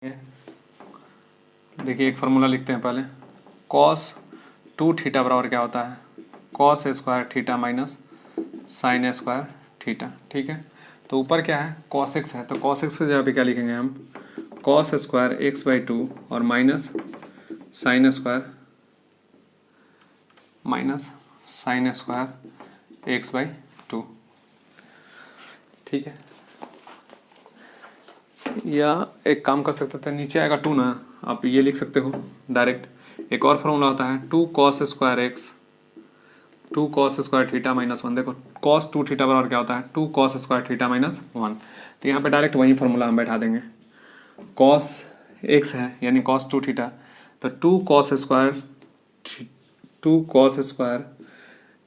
देखिए एक फार्मूला लिखते हैं पहले। cos 2 थीटा बराबर क्या होता है? cos square theta minus sine square theta. ठीक है, तो ऊपर क्या है? cos x है, तो cos x की जगह पे क्या लिखेंगे हम? cos square x by two और minus sine square x by two. ठीक है, या एक काम कर सकते थे, नीचे आएगा 2 ना, आप ये लिख सकते हो डायरेक्ट। एक और फॉर्मूला होता है 2 cos square x 2 cos square theta minus 1। देखो cos 2 थीटा बराबर क्या होता है? 2 cos स्क्वायर थीटा माइनस 1। तो यहाँ पे डायरेक्ट वही फॉर्मूला हम बैठा देंगे। cos x है यानी cos 2 थीटा, तो 2 cos स्क्वायर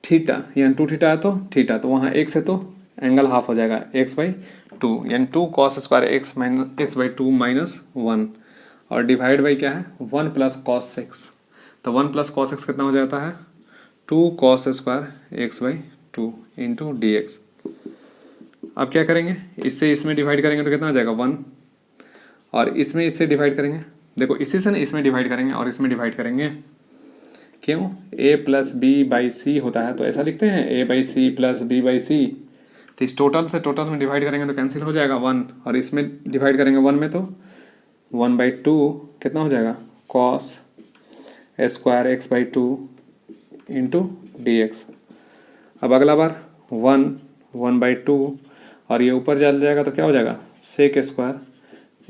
थीटा यानी 2 थीटा है तो थीटा, तो वहाँ x है तो एंगल हाफ हो जाएगा x बाई टू, यानी 2 cos square x minus x by to minus 1 और डिवाइड बाई क्या है? 1 प्लस cos x। तो 1 प्लस cos x कितना हो जाता है? 2 cos square x by two into D x. अब क्या करेंगे? इससे इसमें डिवाइड करेंगे तो कितना हो जाएगा? 1, और इसमें इससे डिवाइड करेंगे। देखो इसी से ना इसमें डिवाइड करेंगे और इसमें डिवाइड करेंगे। क्यों? a plus B by C होता है, तो ऐसा लिखते हैं a by C plus B by C. तो इस टोटल से टोटल में डिवाइड करेंगे तो कैंसिल हो जाएगा 1, और इसमें डिवाइड करेंगे 1 में तो 1 बाई टू कितना हो जाएगा? cos square x by two into D x. अब अगला बार 1 बाई टू और ये ऊपर चल जाएगा तो क्या हो जाएगा? Sec square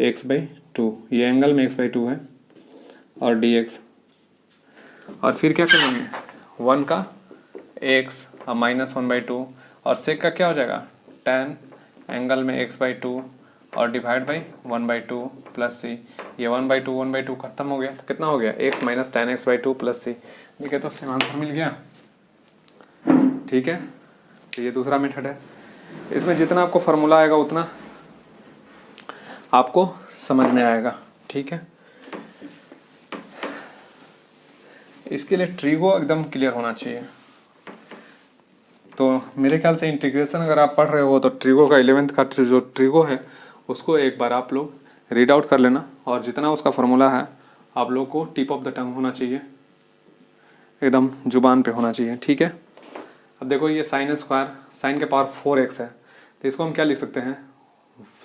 x by two, ये एंगल में एक्स बाई टू है, और डी एक्स। और फिर क्या करेंगे? 1 का एक्स और माइनस 1 बाई टू, और सेक का क्या हो जाएगा? tan एंगल में एक्स बाई टू और divide by 1 by two plus C. ये 1 बाई टू खत्म हो गया, तो कितना हो गया? X minus tan x by two plus C. देखिए तो सेम आंसर मिल गया। ठीक है, तो ये दूसरा मेथड है। इसमें जितना आपको फार्मूला आएगा उतना आपको समझ में आएगा। ठीक है, इसके लिए ट्रिगो एकदम क्लियर होना चाहिए। तो मेरे ख्याल से इंटीग्रेशन अगर आप पढ़ रहे हो तो ट्रिगो का 11th का जो ट्रिगो है उसको एक बार आप लोग रीड आउट कर लेना, और जितना उसका फार्मूला है आप लोग को टिप ऑफ द टंग होना चाहिए, एकदम जुबान पे होना चाहिए। ठीक है, अब देखो ये साइन स्क्वायर, साइन के पावर 4x है, तो इसको हम क्या लिख सकते हैं?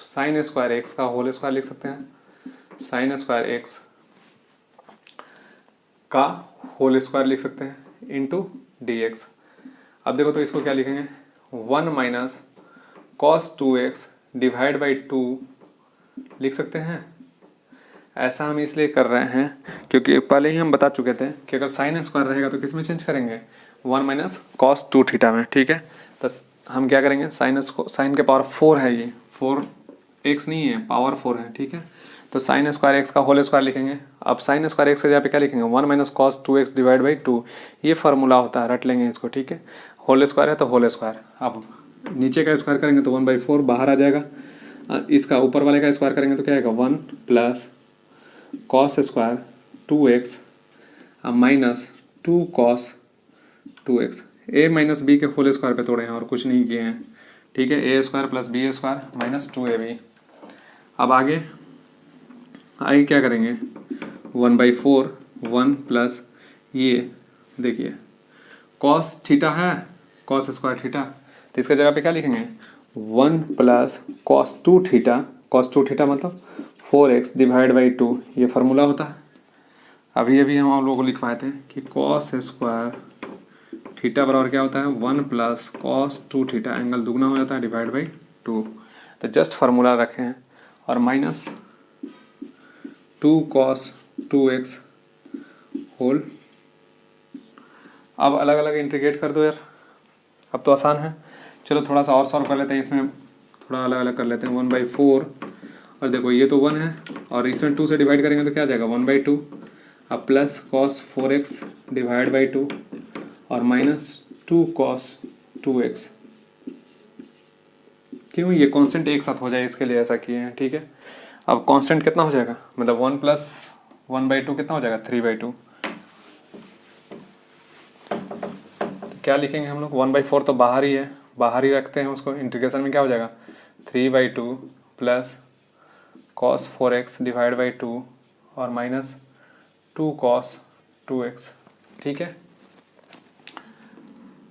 साइन स्क्वायर एक्स का होल स्क्वायर लिख सकते हैं, साइन स्क्वायर एक्स का होल स्क्वायर लिख सकते हैं इंटू डी एक्स। अब देखो तो इसको क्या लिखेंगे? 1 minus cos 2x divide by 2 लिख सकते हैं। ऐसा हम इसलिए कर रहे हैं क्योंकि पहले ही हम बता चुके थे कि अगर साइन स्क्वायर रहेगा तो किस में चेंज करेंगे? 1 माइनस कॉस 2 थीटा में। ठीक है, तो हम क्या करेंगे? साइन के पावर 4 है, ये 4x नहीं है, पावर 4 है। ठीक है, तो साइन स्क्वायर एक्स का होल स्क्वायर लिखेंगे। अब साइन स्क्वायर एक्स के जगह पे क्या लिखेंगे? 1 minus cos 2x divide by 2। ये फार्मूला होता है, रट लेंगे इसको। ठीक है, होल स्क्वायर है तो होल स्क्वायर। अब नीचे का स्क्वायर करेंगे तो 1/4 बाहर आ जाएगा। इसका ऊपर वाले का स्क्वायर करेंगे तो क्या आएगा? 1 plus cos square 2x minus 2 cos 2x। a minus B के होल स्क्वायर पे तोड़े हैं और कुछ नहीं किए हैं। ठीक है, a square plus B square minus 2ab। अब आगे क्या करेंगे? 1/4 1 प्लस ये देखिए कॉस थीटा है, कॉस स्क्वायर थीटा, तो इसके जगह पे क्या लिखेंगे? 1 plus cos 2 theta, cos 2 theta मतलब 4x डिवाइड बाई 2। ये फार्मूला होता है। अभी हम आप लोगों को लिखवाए थे कि कॉस स्क्वायर थीटा बराबर क्या होता है? 1 प्लस कॉस 2 थीटा, एंगल दुगना हो जाता है, डिवाइड बाई 2। तो जस्ट फार्मूला रखें हैं, और माइनस 2 कॉस 2x होल। अब अलग अलग इंटीग्रेट कर दो यार, अब तो आसान है। चलो थोड़ा सा और सॉल्व कर लेते हैं, इसमें थोड़ा अलग अलग कर लेते हैं। 1/4, और देखो ये तो 1 है, और इसमें 2 से डिवाइड करेंगे तो क्या आ जाएगा? 1/2। अब plus cos 4x divide by 2 और माइनस 2 कॉस 2x। क्यों? ये कांस्टेंट एक साथ हो जाए इसके लिए ऐसा किए हैं। ठीक है, अब कांस्टेंट कितना हो जाएगा? मतलब 1 प्लस 1/2 कितना हो जाएगा? 3/2। क्या लिखेंगे हम लोग? 1/4 तो बाहर ही है, बाहर ही रखते हैं उसको। इंटीग्रेशन में क्या हो जाएगा? 3/2 plus cos 4x divide by 2 और माइनस 2 कॉस 2x। ठीक है,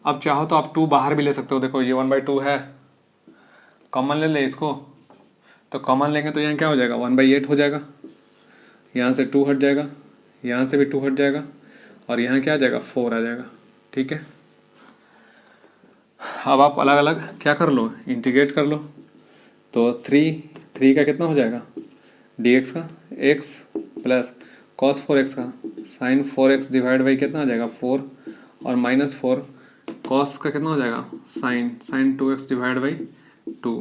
अब चाहो तो आप 2 बाहर भी ले सकते हो। देखो ये 1/2 है, कॉमन ले ले इसको, तो कॉमन लेंगे तो यहाँ क्या हो जाएगा 1/8 हो जाएगा, यहाँ से 2 हट जाएगा, यहाँ से भी 2 हट जाएगा और यहाँ क्या आ जाएगा 4 आ जाएगा। ठीक है, अब आप अलग अलग क्या कर लो, इंटीग्रेट कर लो। तो 3 का कितना हो जाएगा dx का x प्लस cos 4x का sin 4x डिवाइड बाई कितना आ जाएगा 4 और माइनस 4 cos का कितना हो जाएगा sin 2x divide by 2,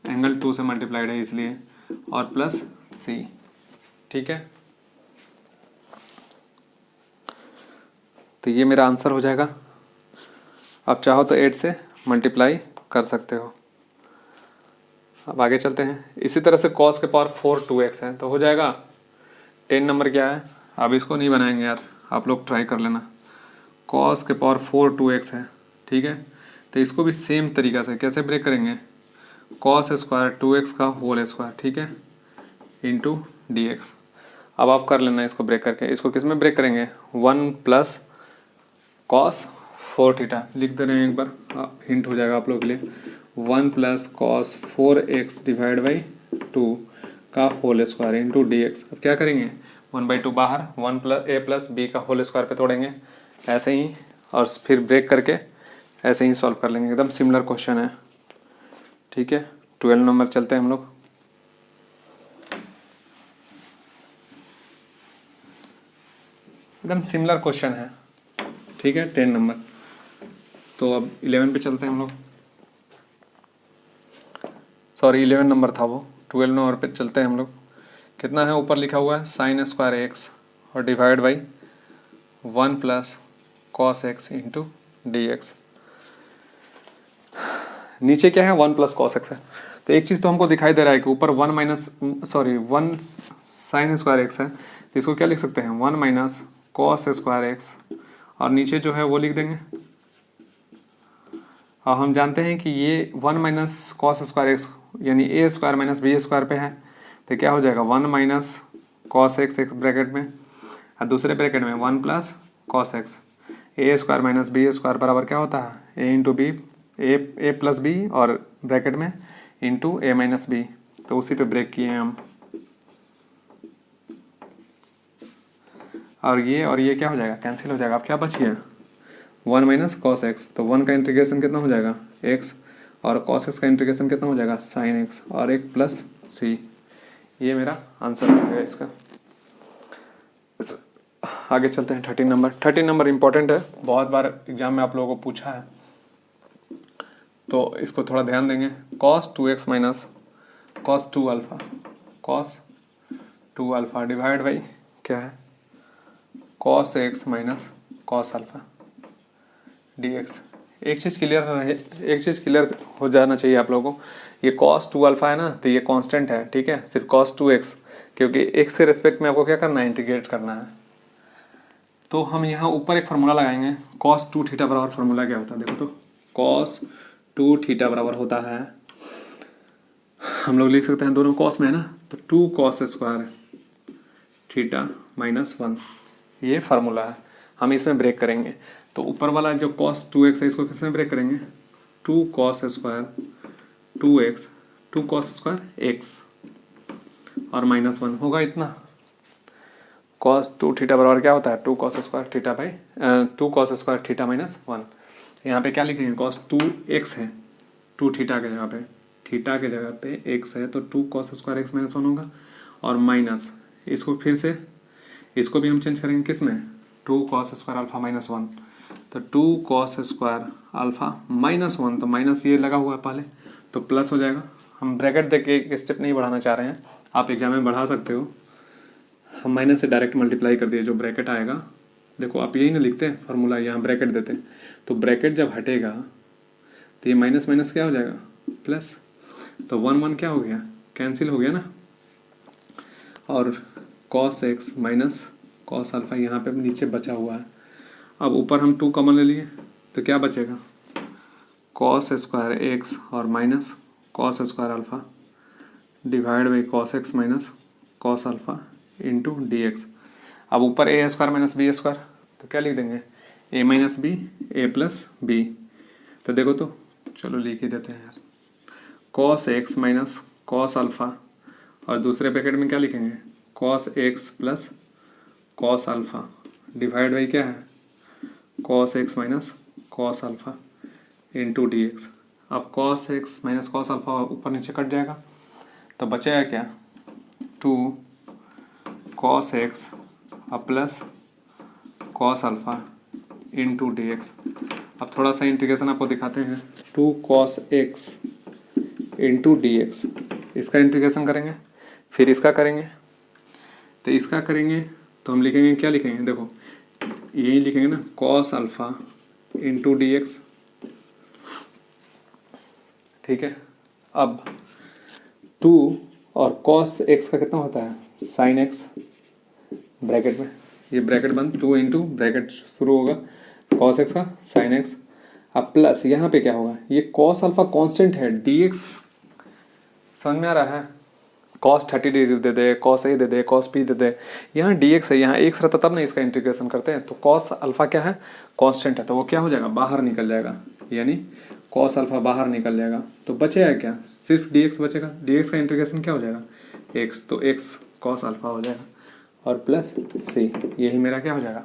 angle 2 से मल्टीप्लाइड है इसलिए, और प्लस c। ठीक है, तो ये मेरा आंसर हो जाएगा। अब चाहो तो 8 से मल्टीप्लाई कर सकते हो। अब आगे चलते हैं। इसी तरह से cos के पावर 4 2x है, तो हो जाएगा 10 नंबर क्या है, अब इसको नहीं बनाएंगे यार, आप लोग ट्राई कर लेना। cos के पावर 4 2x है, ठीक है, तो इसको भी सेम तरीका से कैसे ब्रेक करेंगे, cos स्क्वायर 2x का होल स्क्वायर, ठीक है, इंटू dx। अब आप कर लेना इसको ब्रेक करके। इसको किस में ब्रेक करेंगे, 1 प्लस cos 4 थीटा लिख दे रहे हैं एक बार, हिंट हो जाएगा आप लोग के लिए। 1 plus cos 4x divide by 2 का होल स्क्वायर इंटू dx। अब क्या करेंगे 1/2 बाहर, 1 प्लस a प्लस b का होल स्क्वायर पे तोड़ेंगे ऐसे ही, और फिर ब्रेक करके ऐसे ही सॉल्व कर लेंगे। एकदम सिमिलर क्वेश्चन है। ठीक है, 12 नंबर चलते हैं हम लोग। एकदम सिमिलर क्वेश्चन है, ठीक है, 10 नंबर। तो अब 11 पे चलते हैं हम लोग, सॉरी 11 नंबर था वो, 12 नंबर पे चलते हैं हम लोग। कितना है, ऊपर लिखा हुआ है साइन स्क्वायर x और divide by 1 plus cos x into D x. नीचे क्या है 1 प्लस कॉस एक्स है, तो एक चीज़ तो हमको दिखाई दे रहा है कि ऊपर 1 साइन स्क्वायर एक्स है, तो इसको क्या लिख सकते हैं 1 माइनस कॉस स्क्वायर एक्स, और नीचे जो है वो लिख देंगे। और हम जानते हैं कि ये 1 माइनस कॉस स्क्वायर एक्स यानी ए स्क्वायर माइनस बी स्क्वायर पे है, तो क्या हो जाएगा 1 माइनस कॉस एक्स एक ब्रैकेट में और दूसरे ब्रैकेट में 1 प्लस कॉस एक्स। ए स्क्वायर माइनस बी स्क्वायर बराबर क्या होता है ए इंटू बी, ए प्लस बी और ब्रैकेट में इंटू ए माइनस बी, तो उसी पे ब्रेक किए हैं हम। और ये क्या हो जाएगा, कैंसिल हो जाएगा। अब क्या बच गया 1 माइनस कॉस एक्स, तो 1 का इंटीग्रेशन कितना हो जाएगा x, और cos x का इंटीग्रेशन कितना हो जाएगा sin x, और एक प्लस c। ये मेरा आंसर हो गया इसका। आगे चलते हैं 13 नंबर। 13 नंबर इंपॉर्टेंट है, बहुत बार एग्जाम में आप लोगों को पूछा है, तो इसको थोड़ा ध्यान देंगे। cos 2x minus cos 2 alpha, cos 2 alpha divide by क्या है cos x minus cos alpha dx। एक चीज़ क्लियर हो जाना चाहिए आप लोगों को, ये cos 2 अल्फा है ना, तो ये कांस्टेंट है, ठीक है, सिर्फ cos 2x, क्योंकि x के रिस्पेक्ट में आपको क्या करना है इंटीग्रेट करना है। तो हम यहाँ ऊपर एक फार्मूला लगाएंगे, cos 2 थीटा बराबर फार्मूला क्या होता है देखो, तो cos 2 थीटा बराबर होता है, हम लोग लिख सकते हैं दोनों cos में है ना, तो 2 cos स्क्वायर थीटा माइनस 1, ये फार्मूला है। हम इसमें ब्रेक करेंगे, तो ऊपर वाला जो cos 2x है इसको किसमें ब्रेक करेंगे 2 cos square 2x 2 cos square x और माइनस 1 होगा इतना। cos 2 थीटा बराबर क्या होता है 2 cos square theta by 2 cos square theta minus 1। यहाँ पे क्या लिखेंगे cos 2x है, 2 थीटा के जगह पे, थीटा के जगह पे x है, तो 2 cos स्क्वायर x माइनस 1 होगा, और माइनस इसको फिर से इसको भी हम चेंज करेंगे किस में 2 cos स्क्वायर अल्फा माइनस 1, तो 2 cos स्क्वायर अल्फा माइनस 1, तो माइनस ये लगा हुआ है पहले, तो प्लस हो जाएगा। हम ब्रैकेट देके एक स्टेप नहीं बढ़ाना चाह रहे हैं, आप एग्जाम में बढ़ा सकते हो, हम माइनस से डायरेक्ट मल्टीप्लाई कर दिए, जो ब्रैकेट आएगा देखो आप यही ना लिखते हैं फार्मूला, यहाँ ब्रैकेट देते हैं, तो ब्रैकेट जब हटेगा तो ये माइनस माइनस क्या हो जाएगा प्लस, तो 1 1 क्या हो गया कैंसिल हो गया ना, और cos x minus cos alpha यहाँ पे नीचे बचा हुआ है। अब ऊपर हम 2 कॉमन ले लिए, तो क्या बचेगा cos स्क्वायर x और minus cos square alpha divide by cos x minus cos alpha into D x. अब ऊपर ए स्क्वायर माइनस बी स्क्वायर, तो क्या लिख देंगे, ए माइनस बी ए प्लस बी। तो देखो तो चलो लिख ही देते हैं यार, cos x minus cos alpha और दूसरे ब्रैकेट में क्या लिखेंगे, cos x plus cos alpha divide by क्या है, cos x minus cos alpha into D x. अब cos x minus cos alpha ऊपर नीचे कट जाएगा, तो बचेगा क्या, 2 कॉस एक्स अब plus cos alpha into D x. अब थोड़ा सा इंटीग्रेशन आपको दिखाते हैं, 2 cos x into D x, इसका इंटीग्रेशन करेंगे, फिर इसका करेंगे, तो इसका करेंगे तो हम लिखेंगे, क्या लिखेंगे, देखो यही लिखेंगे ना, cos alpha into D x. ठीक है, अब 2 और कॉस एक्स का कितना होता है, साइन एक्स, ब्रैकेट में ये ब्रैकेट बंद, 2 इंटू ब्रैकेट शुरू होगा कॉस एक्स का साइन एक्स। अब प्लस यहाँ पे क्या होगा, ये कॉस अल्फा कांस्टेंट है, डी एक्स समझ में आ रहा है, cos 30 degree they they, cos A they they, cos B दे दे, यहाँ डी एक्स है, यहाँ एक्स रहता तब ना इसका इंटीग्रेशन करते हैं, तो कॉस अल्फा क्या है, कांस्टेंट है, तो वो क्या हो जाएगा, बाहर निकल जाएगा, यानी कॉस अल्फा बाहर निकल जाएगा, तो बचेगा क्या, सिर्फ डी एक्स बचेगा। डी एक्स का इंटीग्रेशन क्या हो जाएगा, एक्स, तो एक्स कॉस अल्फा हो जाएगा और प्लस सी, यही मेरा क्या हो जाएगा,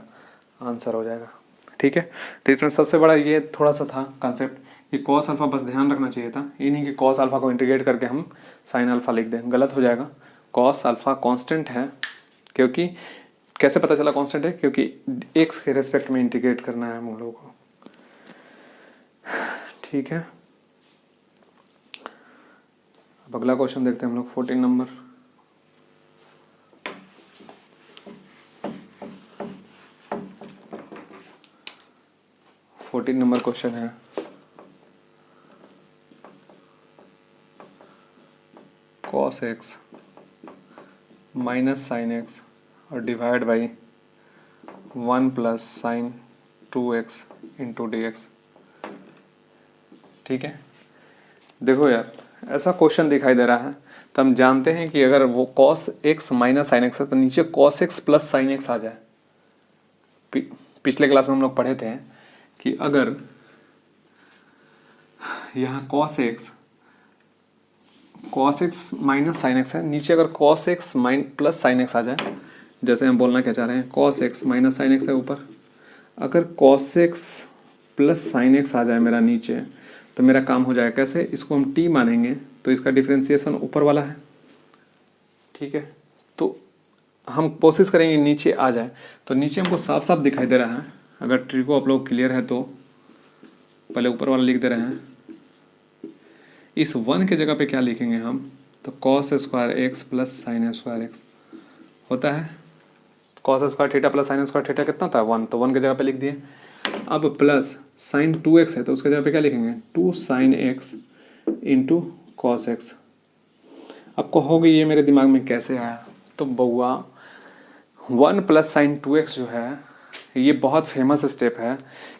आंसर हो जाएगा। ठीक है, तो इसमें सबसे बड़ा ये थोड़ा सा था कंसेप्ट कि कॉस अल्फा बस ध्यान रखना चाहिए था, ये नहीं कि कॉस अल्फा को इंटीग्रेट करके हम साइन अल्फा लिख दें, गलत हो जाएगा। कॉस अल्फा कांस्टेंट है, क्योंकि कैसे पता चला कांस्टेंट है, क्योंकि एक्स के रेस्पेक्ट में इंटीग्रेट करना है हम लोगों को। ठीक है, अब अगला क्वेश्चन देखते हैं हम लोग, 14 नंबर। क्वेश्चन है, cos x minus sine x और divide by 1 plus sine 2x into D x. ठीक है, देखो यार ऐसा क्वेश्चन दिखाई दे रहा है, तो हम जानते हैं कि अगर वो cos x minus sine x है तो नीचे cos x plus sine x आ जाए। पिछले क्लास में हम लोग पढ़े थे कि अगर यहाँ cos x minus sine x है, नीचे अगर cos x plus sine x आ जाए, जैसे हम बोलना क्या चाह रहे हैं, cos x minus sine x है ऊपर, अगर cos x plus sine x आ जाए मेरा नीचे, तो मेरा काम हो जाएगा कैसे, इसको हम टी मानेंगे तो इसका डिफरेंशिएशन ऊपर वाला है। ठीक है, तो हम कोशिश करेंगे नीचे आ जाए, तो नीचे हमको साफ साफ दिखाई दे रहा है, अगर ट्री को आप लोग क्लियर है तो पहले ऊपर वाला लिख दे रहे हैं, इस 1 के जगह पे क्या लिखेंगे हम, तो cos square x plus sign square x होता है, cos square theta plus sine square theta कितना था 1, तो 1 के जगह पे लिख दिए। अब प्लस साइन 2x है तो उसके जगह पे क्या लिखेंगे, 2 sine x into cos x. आपको होगी ये मेरे दिमाग में कैसे आया, तो बउआ 1 प्लस साइन 2x जो है ये बहुत फेमस स्टेप है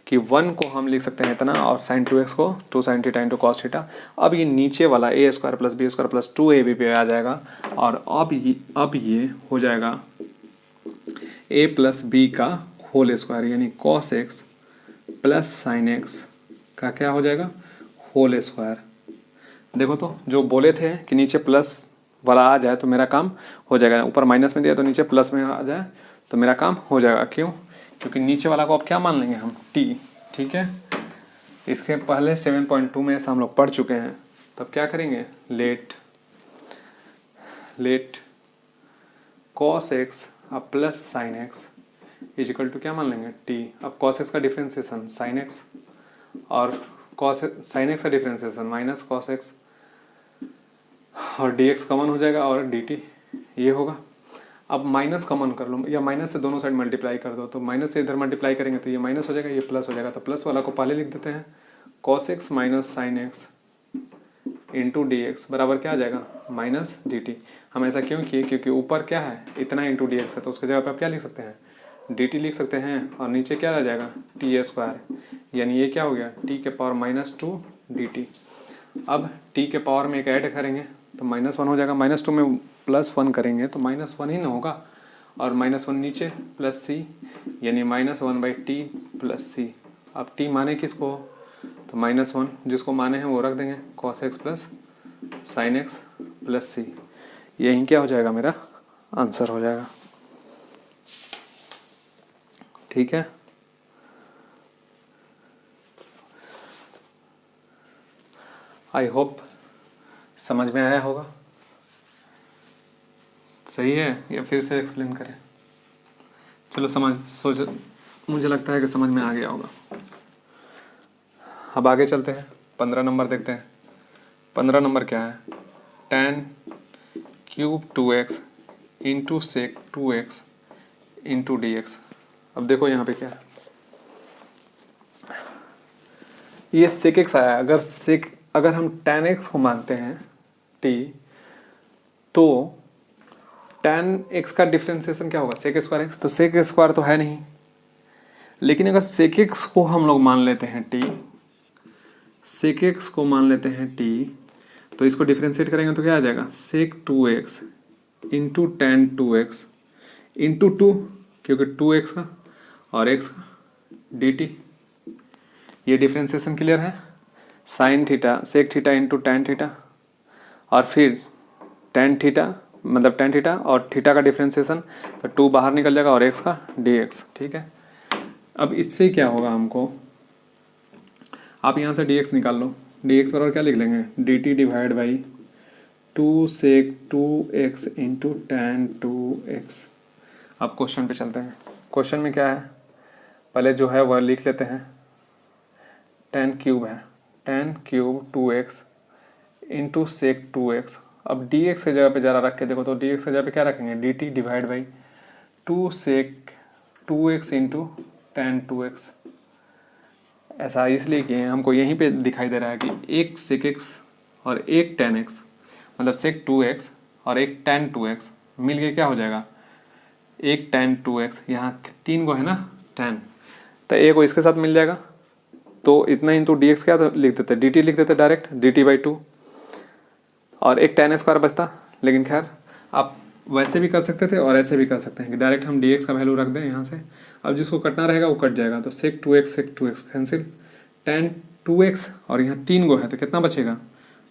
कि 1 को हम लिख सकते हैं इतना और साइन 2x को 2 sine theta into cos theta. अब ये नीचे वाला A square plus B square plus 2ab पे आ जाएगा, और अब ये हो जाएगा a प्लस बी का होल स्क्वायर, यानी cos x plus sine x का क्या हो जाएगा, होल स्क्वायर। देखो तो जो बोले थे कि नीचे प्लस वाला आ जाए तो मेरा काम हो जाएगा, ऊपर माइनस में दिया तो नीचे प्लस में आ जाए तो मेरा काम हो जाएगा। क्यों, क्योंकि नीचे वाला को अब क्या मान लेंगे हम, टी। ठीक है, इसके पहले 7.2 में ऐसा हम लोग पढ़ चुके हैं, तब क्या करेंगे, लेट कॉस एक्स अब plus sine x is equal to क्या मान लेंगे, टी। अब कॉस एक्स का डिफरेंशिएशन साइन एक्स और साइन एक्स का डिफरेंशिएशन माइनस कॉस एक्स, और डी एक्स कॉमन हो जाएगा और डी टी ये होगा। अब माइनस कॉमन कर लो, या माइनस से दोनों साइड मल्टीप्लाई कर दो, तो माइनस से इधर मल्टीप्लाई करेंगे तो ये माइनस हो जाएगा, ये प्लस हो जाएगा, तो प्लस वाला को पहले लिख देते हैं, cos x minus sine x into D x बराबर क्या आ जाएगा, माइनस डी टी। हम ऐसा क्यों किए, क्योंकि ऊपर क्या है इतना इंटू डी एक्स है, तो उसके जगह पे आप क्या लिख सकते हैं, डी टी लिख सकते हैं, और नीचे क्या आ जाएगा, टी स्क्वायर, यानी ये क्या हो गया, टी के पावर -2 डी टी। अब टी के पावर में एक ऐड करेंगे तो -1 हो जाएगा। -2 में +1 करेंगे तो -1 ही ना होगा, और -1 नीचे प्लस सी, यानी -1/t प्लस सी। अब t माने किसको, तो -1 जिसको माने हैं वो रख देंगे, cos x plus sine x plus C. यही क्या हो जाएगा, मेरा आंसर हो जाएगा। ठीक है, आई होप समझ में आया होगा। सही है या फिर से एक्सप्लेन करें? चलो मुझे लगता है कि समझ में आ गया होगा। अब आगे चलते हैं, 15 नंबर देखते हैं। 15 नंबर क्या है, tan cube 2x into sec 2x into D x. अब देखो यहाँ पे क्या है, ये सेक एक्स आया। अगर हम tan x को मानते हैं t, तो tan x का डिफ्रेंसिएशन क्या होगा, सेक स्क्वायर एक्स। तो सेक स्क्वायर तो है नहीं, लेकिन अगर सेक एक्स को हम लोग मान लेते हैं t, सेक एक्स को मान लेते हैं t, तो इसको डिफ्रेंशिएट करेंगे तो क्या आ जाएगा, सेक 2x into tan 2x into 2, क्योंकि 2x का और x का dt। ये डिफ्रेंशिएशन क्लियर है। Sine theta sec theta into tan theta, और फिर टेन थीटा मतलब टेन थीटा और थीटा का डिफ्रेंशिएशन, तो 2 बाहर निकल जाएगा और x का dx। ठीक है, अब इससे क्या होगा हमको, आप यहाँ से dx निकाल लो। dx बराबर क्या लिख लेंगे, dt divide by 2 sec 2x into tan 2x। अब क्वेश्चन पे चलते हैं। क्वेश्चन में क्या है, पहले जो है वह लिख लेते हैं। टेन क्यूब है, tan cube 2x into sec 2x। अब dx के जगह पे ज़रा रख के देखो, तो dx के जगह पे क्या रखेंगे, dt divide by 2 sec 2x into tan 2x। ऐसा इसलिए किए हमको यहीं पे दिखाई दे रहा है कि एक सेक x और एक टेन x, मतलब सेक 2x और एक टेन 2x मिल के क्या हो जाएगा, एक टेन 2x। यहाँ 3 को है ना टेन, तो एक को इसके साथ मिल जाएगा, तो इतना इंटू डी एक्स क्या तो लिख देते, डी टी लिख देते डायरेक्ट, डी टी बाई 2, और एक टेन स्क्वायर बचता। लेकिन खैर आप वैसे भी कर सकते थे और ऐसे भी कर सकते हैं कि डायरेक्ट हम डी एक्स का वैल्यू रख दें यहाँ से। अब जिसको कटना रहेगा वो कट जाएगा, तो सेक 2x कैंसिल, टेन 2x और यहाँ 3 गो है तो कितना बचेगा,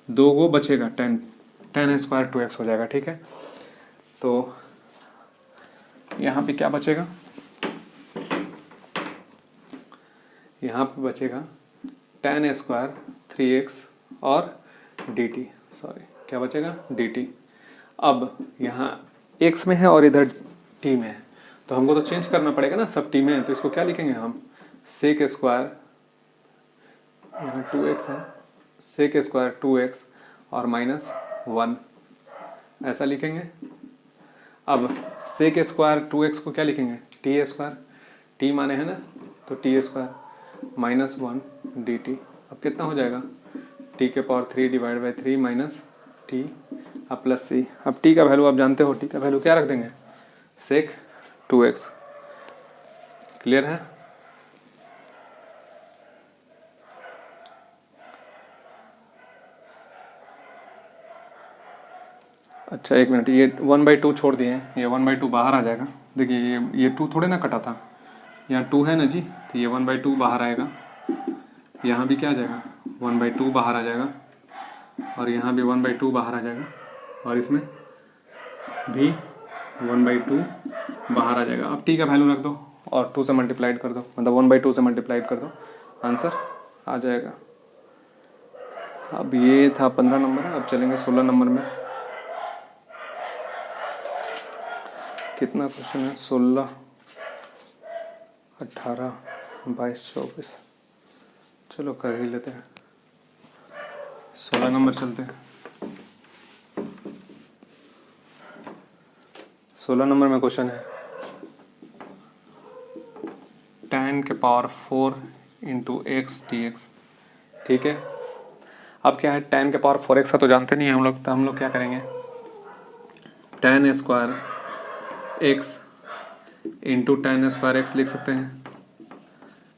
2 गो बचेगा, टेन स्क्वायर 2x हो जाएगा। ठीक है, तो यहाँ पे क्या बचेगा, यहाँ पे बचेगा टेन स्क्वायर 3x और dt, सॉरी क्या बचेगा, dt। अब यहाँ x में है और इधर t में है, तो हमको तो चेंज करना पड़ेगा ना, सब t में है, तो इसको क्या लिखेंगे हम, सेक स्क्वायर, यहाँ 2x है, सेक स्क्वायर 2x और -1 ऐसा लिखेंगे। अब सेक स्क्वायर 2x को क्या लिखेंगे, टी स्क्वायर, टी माने है ना, तो टी स्क्वायर -1 dt। अब कितना हो जाएगा, t के power 3 divide by 3 minus T, अब प्लस सी। अब t का वैल्यू आप जानते हो, t का वैल्यू क्या रख देंगे, सेक 2x। क्लियर है, अच्छा एक मिनट, ये 1/2 छोड़ दिए, ये 1/2 बाहर आ जाएगा। देखिए ये 2 थोड़े ना कटा था, यहाँ 2 है ना जी, तो ये 1/2 बाहर आएगा। यहाँ भी क्या आ जाएगा, 1/2 बाहर आ जाएगा, और यहाँ भी 1/2 बाहर आ जाएगा, और इसमें भी 1/2 बाहर आ जाएगा। अब t का वैल्यू रख दो और 2 से मल्टीप्लाइड कर दो, मतलब 1/2 से मल्टीप्लाइड कर दो, आंसर आ जाएगा। अब ये था 15 नंबर, अब चलेंगे 16 नंबर में। कितना क्वेश्चन है, 16, 18, 22, 24, चलो कर ही लेते हैं। 16 नंबर चलते हैं। 16 नंबर में क्वेश्चन है, tan के power 4 into x D x. ठीक है, अब क्या है, tan के पावर 4x का तो जानते नहीं है हम लोग, तो हम लोग क्या करेंगे, tan square x into tan square x लिख सकते हैं।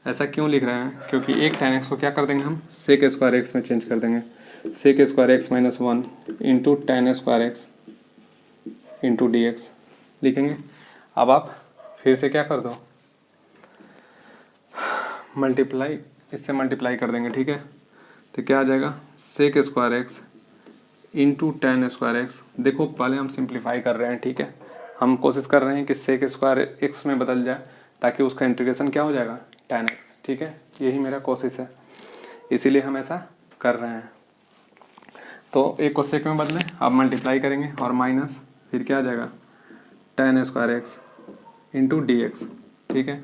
ऐसा क्यों लिख रहे हैं, क्योंकि एक tan x को क्या कर देंगे हम, सेक स्क्वायर x में चेंज कर देंगे, sec square x minus 1 into tan square x into D x लिखेंगे। अब आप फिर से क्या कर दो, मल्टीप्लाई, इससे मल्टीप्लाई कर देंगे, ठीक है। तो क्या आ जाएगा, sec square x into tan square x. देखो पहले हम सिंप्लीफाई कर रहे हैं, ठीक है, हम कोशिश कर रहे हैं कि सेक स्क्वायर एक्स में बदल जाए ताकि उसका इंटीग्रेशन क्या हो जाएगा, टेन एक्स, ठीक है। यही मेरा कोशिश है, इसीलिए हम ऐसा कर रहे हैं। तो एक को सेक में बदलें, अब मल्टीप्लाई करेंगे और माइनस, फिर क्या आ जाएगा, ten square x into D x, ठीक है।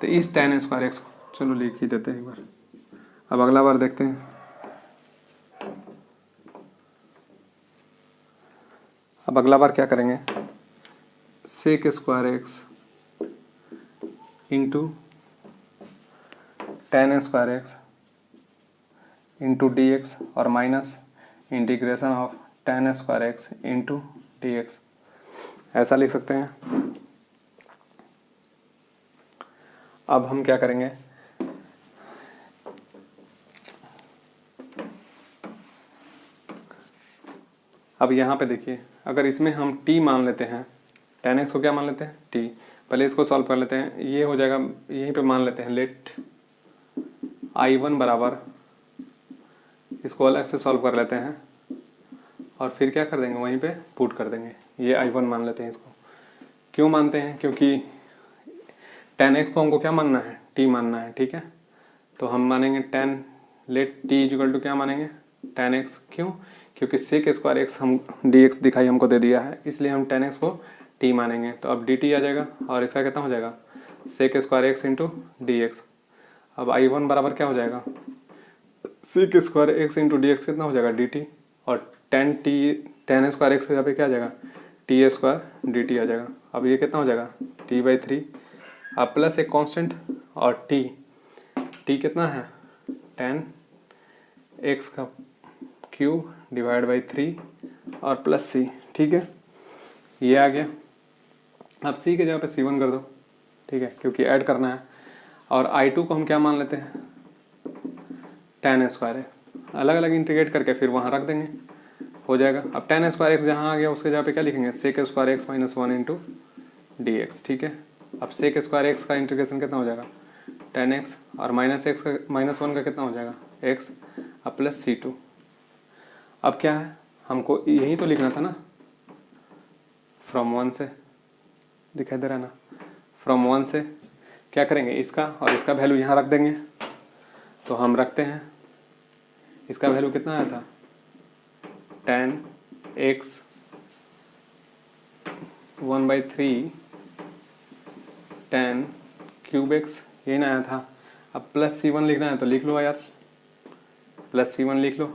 तो इस टेन स्क्वायर एक्स को चलो लिख ही देते हैं एक बार। अब अगला बार देखते हैं। अब अगला बार क्या करेंगे, sec square x into tan square x into D x और minus integration of tan square x into D x, ऐसा लिख सकते हैं। अब हम क्या करेंगे, अब यहाँ पे देखिए, अगर इसमें हम t मान लेते हैं, टेन एक्स को क्या मान लेते हैं, t, पहले इसको सॉल्व कर लेते हैं। ये हो जाएगा, यहीं पे मान लेते हैं लेट I1 बराबर, इसको अलग से सॉल्व कर लेते हैं और फिर क्या कर देंगे, वहीं पे पुट कर देंगे। ये I1 मान लेते हैं इसको। क्यों मानते हैं, क्योंकि टेन एक्स को हमको क्या मानना है, t मानना है, ठीक है। तो हम मानेंगे tan let t equal to क्या मानेंगे, टेन एक्स। क्यों, क्योंकि सेक स्क्वायर एक्स हम डी एक्स दिखाई हमको दे दिया है, इसलिए हम टेन एक्स को t मानेंगे। तो अब डी टी आ जाएगा और इसका कितना हो जाएगा, sec square x into D x. अब I1 बराबर क्या हो जाएगा, sec square x into D x कितना हो जाएगा, डी टी, और टेन स्क्वायर एक्स के जगह पे क्या आ जाएगा, टी स्क्वायर डी टी आ जाएगा। अब ये कितना हो जाएगा, t/3, अब प्लस एक कांस्टेंट और t कितना है, टेन एक्स का क्यूब डिवाइड बाई 3 और प्लस c, ठीक है, ये आ गया। अब c के जगह पे c1 कर दो, ठीक है, क्योंकि ऐड करना है। और I2 को हम क्या मान लेते हैं, टेन स्क्वायर है, अलग अलग इंटीग्रेट करके फिर वहाँ रख देंगे, हो जाएगा। अब टेन स्क्वायर एक्स जहाँ आ गया उसके जगह पे क्या लिखेंगे, sec square x minus 1 into D x, ठीक है। अब सेक स्क्वायर एक्स का इंटीग्रेशन कितना हो जाएगा, टेन एक्स, और माइनस एक्स का माइनस 1 का कितना हो जाएगा, एक्स, अब प्लस c2। अब क्या है, हमको यही तो लिखना था ना, फ्रॉम 1 से, दिखाई दे रहा है ना, फ्रॉम 1 से क्या करेंगे, इसका और इसका वैल्यू यहाँ रख देंगे। तो हम रखते हैं, इसका वैल्यू कितना आया था, ten x 1/3 ten cube x, यही ना आया था। अब प्लस c1 लिखना है तो लिख लो यार, प्लस c1 लिख लो।